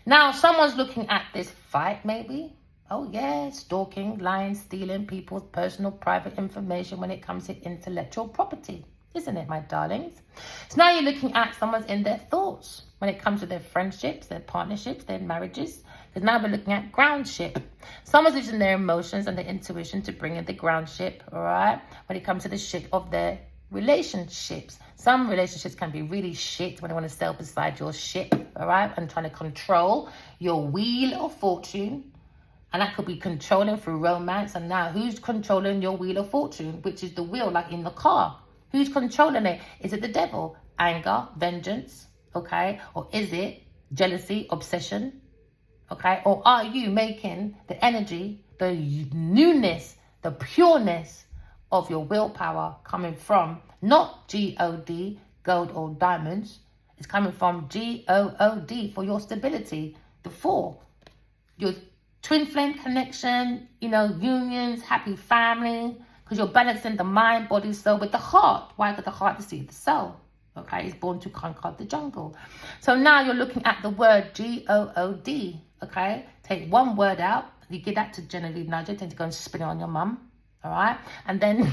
Now, someone's looking at this fight, maybe. Oh, yeah, stalking, lying, stealing people's personal, private information when it comes to intellectual property. Isn't it, my darlings? So now you're looking at someone's in their thoughts when it comes to their friendships, their partnerships, their marriages. Because now we're looking at groundship. Someone's using their emotions and their intuition to bring in the groundship, all right? When it comes to the ship of their relationships. Some relationships can be really shit when they want to sail beside your ship, all right? And trying to control your wheel of fortune. And that could be controlling through romance. And now who's controlling your wheel of fortune? Which is the wheel, like in the car. Who's controlling it? Is it the devil? Anger, vengeance, okay? Or is it jealousy, obsession, okay? Or are you making the energy, the newness, the pureness of your willpower coming from not G-O-D, gold or diamonds. It's coming from G-O-O-D for your stability. The 4, your twin flame connection, unions, happy family, because you're balancing the mind, body, soul with the heart. Why? Because the heart is the seat of the soul. Okay, it's born to conquer the jungle. So now you're looking at the word G-O-O-D. Okay, take one word out. You give that to Genevieve Nudger, to go and spin it on your mum. All right, and then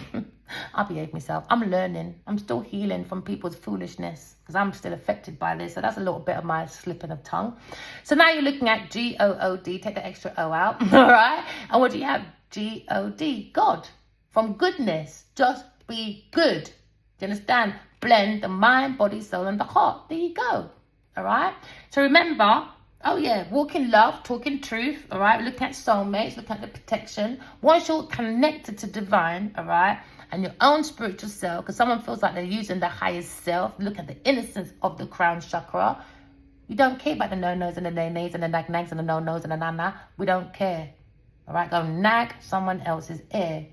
I'll behave myself. I'm learning. I'm still healing from people's foolishness because I'm still affected by this. So that's a little bit of my slipping of tongue. So now you're looking at G-O-O-D. Take the extra O out. All right, and what do you have? G-O-D, God. From goodness, just be good. Do you understand? Blend the mind, body, soul, and the heart. There you go. All right. So remember, walk in love, talk in truth. All right. Looking at soulmates, looking at the protection. Once you're connected to divine, all right, and your own spiritual self, because someone feels like they're using the highest self. Look at the innocence of the crown chakra. You don't care about the no-nos and the nay-nays and the nag-nags and the no-nos and the na-na. We don't care. All right. Go nag someone else's ear.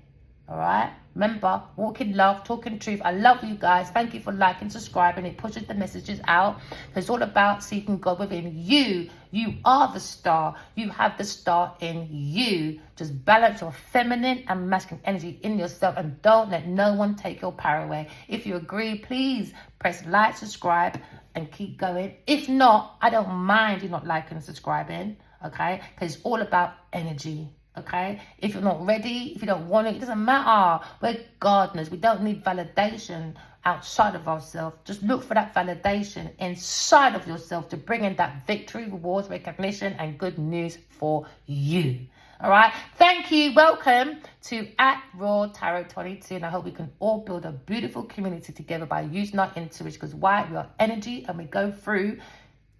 All right. Remember, walk in love, talk in truth. I love you guys. Thank you for liking, subscribing. It pushes the messages out. It's all about seeking God within you. You are the star. You have the star in you. Just balance your feminine and masculine energy in yourself and don't let no one take your power away. If you agree, please press like, subscribe, and keep going. If not, I don't mind you not liking and subscribing, okay? Because it's all about energy. Okay, if you're not ready, if you don't want it, it doesn't matter. We're gardeners. We don't need validation outside of ourselves. Just look for that validation inside of yourself to bring in that victory, rewards, recognition, and good news for you. All right. Thank you. Welcome to @RawTarot22. And I hope we can all build a beautiful community together by using our intuition. Because why? We are energy and we go through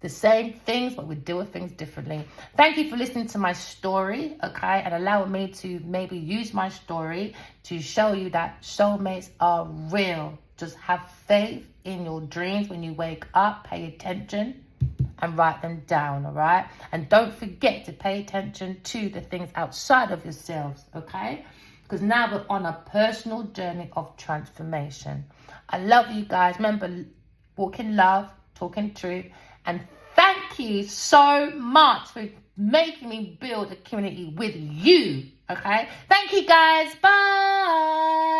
the same things, but we deal with things differently. Thank you for listening to my story, okay, and allowing me to maybe use my story to show you that soulmates are real. Just have faith in your dreams when you wake up. Pay attention and write them down, all right? And don't forget to pay attention to the things outside of yourselves, okay? Because now we're on a personal journey of transformation. I love you guys. Remember, walk in love, talk in truth, and thank you so much for making me build a community with you, okay? Thank you, guys. Bye.